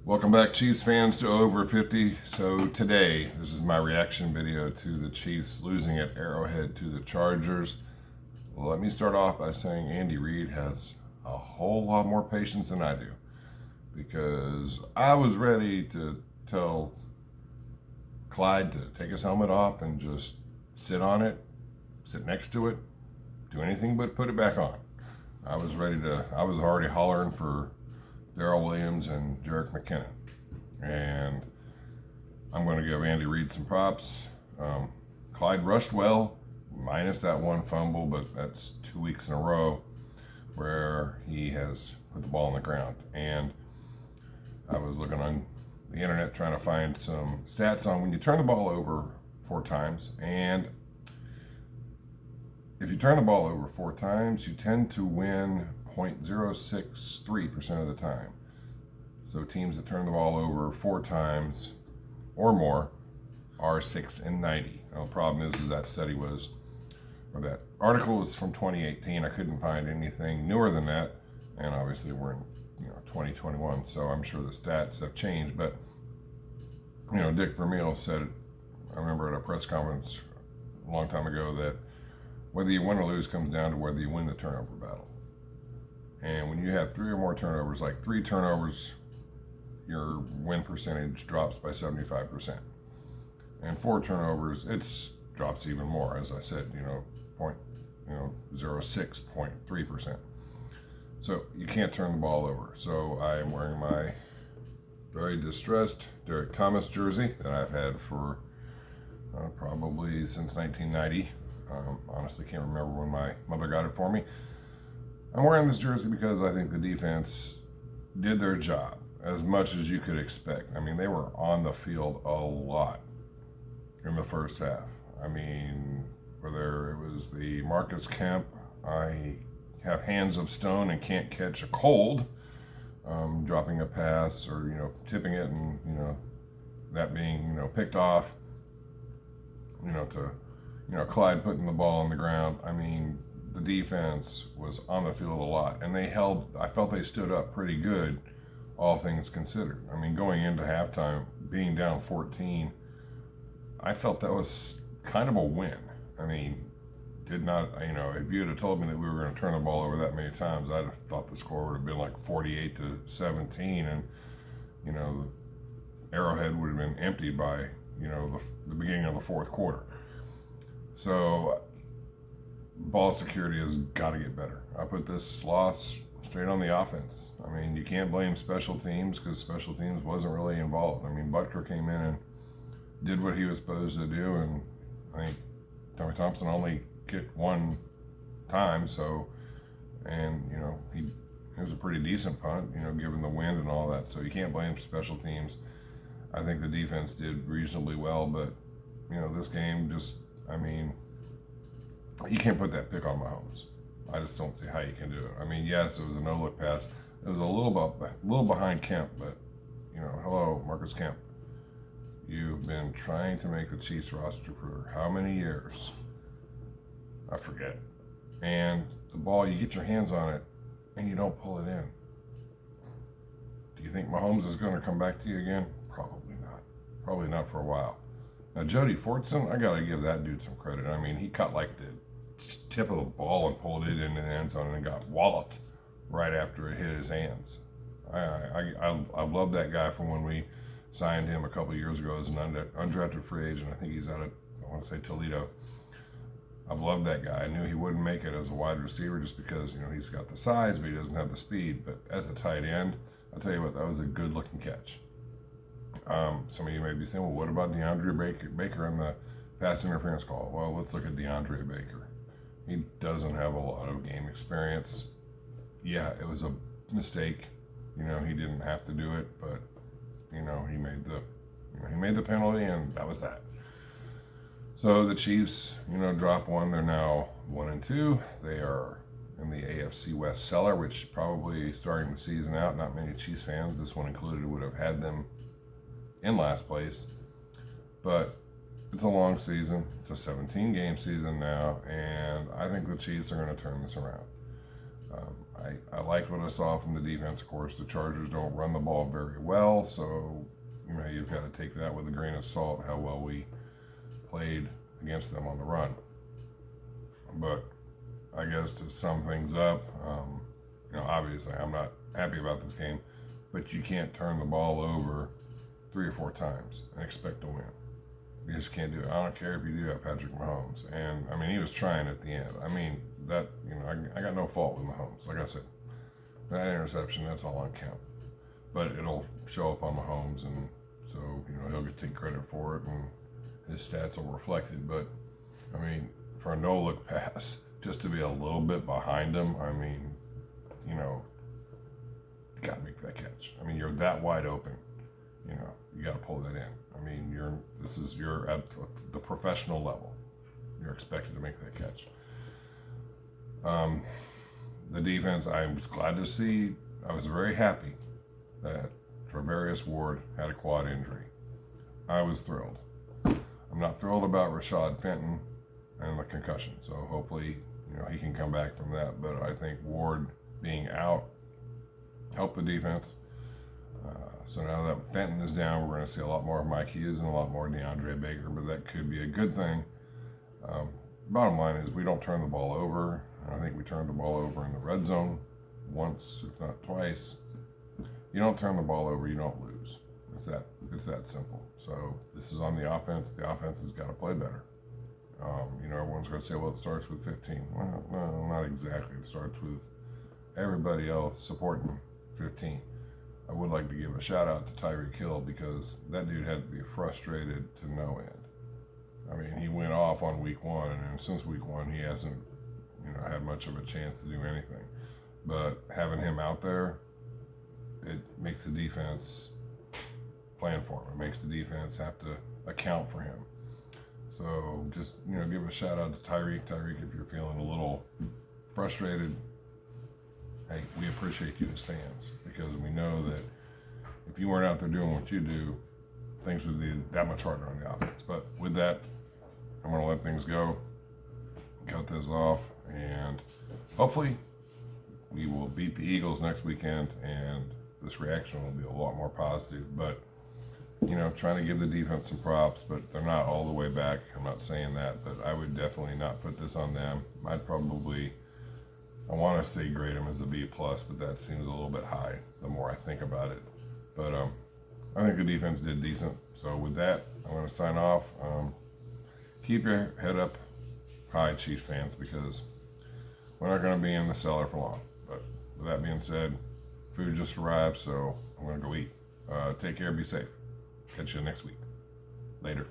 Welcome back, Chiefs fans, to Over 50. So today, this is my reaction video to the Chiefs losing at Arrowhead to the Chargers. Well, let me start off by saying Andy Reid has a whole lot more patience than I do, because I was ready to tell Clyde to take his helmet off and just sit on it, sit next to it, do anything but put it back on. I was already hollering for Darrell Williams and Jerick McKinnon. And I'm going to give Andy Reid some props. Clyde rushed well, minus that one fumble, but that's 2 weeks in a row where he has put the ball on the ground. And I was looking on the internet trying to find some stats on when you turn the ball over 4 times. And if you turn the ball over 4 times, you tend to win 0.063% of the time. So teams that turn the ball over 4 times or more are 6-90. Now, the problem is that that article was from 2018. I couldn't find anything newer than that, and obviously we're in 2021, so I'm sure the stats have changed. But Dick Vermeil said, I remember at a press conference a long time ago, that whether you win or lose comes down to whether you win the turnover battle. And when you have 3 or more turnovers, like 3 turnovers, your win percentage drops by 75%. And 4 turnovers, it drops even more. As I said, 0.3%. So you can't turn the ball over. So I am wearing my very distressed Derek Thomas jersey that I've had for probably since 1990. Honestly, can't remember when my mother got it for me. I'm wearing this jersey because I think the defense did their job as much as you could expect. I mean, they were on the field a lot in the first half. I mean, whether it was the Marcus Kemp, I have hands of stone and can't catch a cold, dropping a pass or, tipping it and, that being, picked off, to, Clyde putting the ball on the ground. I mean, the defense was on the field a lot, and I felt they stood up pretty good, all things considered. I mean, going into halftime, being down 14, I felt that was kind of a win. I mean, if you had told me that we were going to turn the ball over that many times, I'd have thought the score would have been like 48-17, and, Arrowhead would have been emptied by, the beginning of the fourth quarter. So ball security has got to get better. I put this loss straight on the offense. I mean, you can't blame special teams because special teams wasn't really involved. I mean, Butker came in and did what he was supposed to do, and I think Tommy Thompson only kicked 1 time, it was a pretty decent punt, given the wind and all that. So you can't blame special teams. I think the defense did reasonably well, but this game you can't put that pick on Mahomes. I just don't see how you can do it. I mean, yes, it was a no-look pass. It was a little behind Kemp, but hello, Marcus Kemp. You've been trying to make the Chiefs roster for how many years? I forget. And the ball, you get your hands on it, and you don't pull it in. Do you think Mahomes is going to come back to you again? Probably not. Probably not for a while. Now, Jody Fortson, I got to give that dude some credit. I mean, he caught like the tip of the ball and pulled it into the end zone and got walloped right after it hit his hands. I love that guy from when we signed him a couple of years ago as an undrafted free agent. I think he's out of, I want to say, Toledo. I've loved that guy. I knew he wouldn't make it as a wide receiver just because, he's got the size, but he doesn't have the speed. But as a tight end, I'll tell you what, that was a good-looking catch. Some of you may be saying, well, what about DeAndre Baker and the pass interference call? Well, let's look at DeAndre Baker. He doesn't have a lot of game experience. Yeah, it was a mistake. He didn't have to do it, but he made the penalty, and that was that. So the Chiefs, drop 1. They're now 1-2. They are in the AFC West cellar, which probably starting the season out, not many Chiefs fans, this one included, would have had them in last place. But it's a long season. It's a 17-game season now, and I think the Chiefs are going to turn this around. I liked what I saw from the defense. Of course, the Chargers don't run the ball very well, so you've got to take that with a grain of salt, how well we played against them on the run. But I guess to sum things up, obviously I'm not happy about this game, but you can't turn the ball over 3 or 4 times and expect to win. You just can't do it. I don't care if you do have Patrick Mahomes. And, he was trying at the end. I got no fault with Mahomes. Like I said, that interception, that's all on count. But it'll show up on Mahomes, and so, he'll get to take credit for it, and his stats will reflect it. But, for a no-look pass, just to be a little bit behind him, you got to make that catch. You're that wide open. You got to pull that in. You're at the professional level. You're expected to make that catch. The defense, I was glad to see. I was very happy that Travarius Ward had a quad injury. I was thrilled. I'm not thrilled about Rashad Fenton and the concussion. So hopefully, he can come back from that. But I think Ward being out helped the defense. So now that Fenton is down, we're going to see a lot more of Mike Hughes and a lot more DeAndre Baker, but that could be a good thing. Bottom line is we don't turn the ball over. I think we turned the ball over in the red zone once, if not twice. You don't turn the ball over, you don't lose. It's that simple. So this is on the offense. The offense has got to play better. Everyone's going to say, well, it starts with 15. Well, no, not exactly. It starts with everybody else supporting 15. I would like to give a shout out to Tyreek Hill, because that dude had to be frustrated to no end. He went off on week 1, and since week 1, he hasn't, had much of a chance to do anything. But having him out there, it makes the defense plan for him. It makes the defense have to account for him. So just, give a shout out to Tyreek. Tyreek, if you're feeling a little frustrated, hey, we appreciate you in the stands, because we know that if you weren't out there doing what you do, things would be that much harder on the offense. But with that, I'm going to let things go, cut this off, and hopefully we will beat the Eagles next weekend, and this reaction will be a lot more positive. But, trying to give the defense some props, but they're not all the way back. I'm not saying that, but I would definitely not put this on them. I want to say grade them as a B+, but that seems a little bit high the more I think about it. But I think the defense did decent. So with that, I'm going to sign off. Keep your head up high, Chiefs fans, because we're not going to be in the cellar for long. But with that being said, food just arrived, so I'm going to go eat. Take care, be safe. Catch you next week. Later.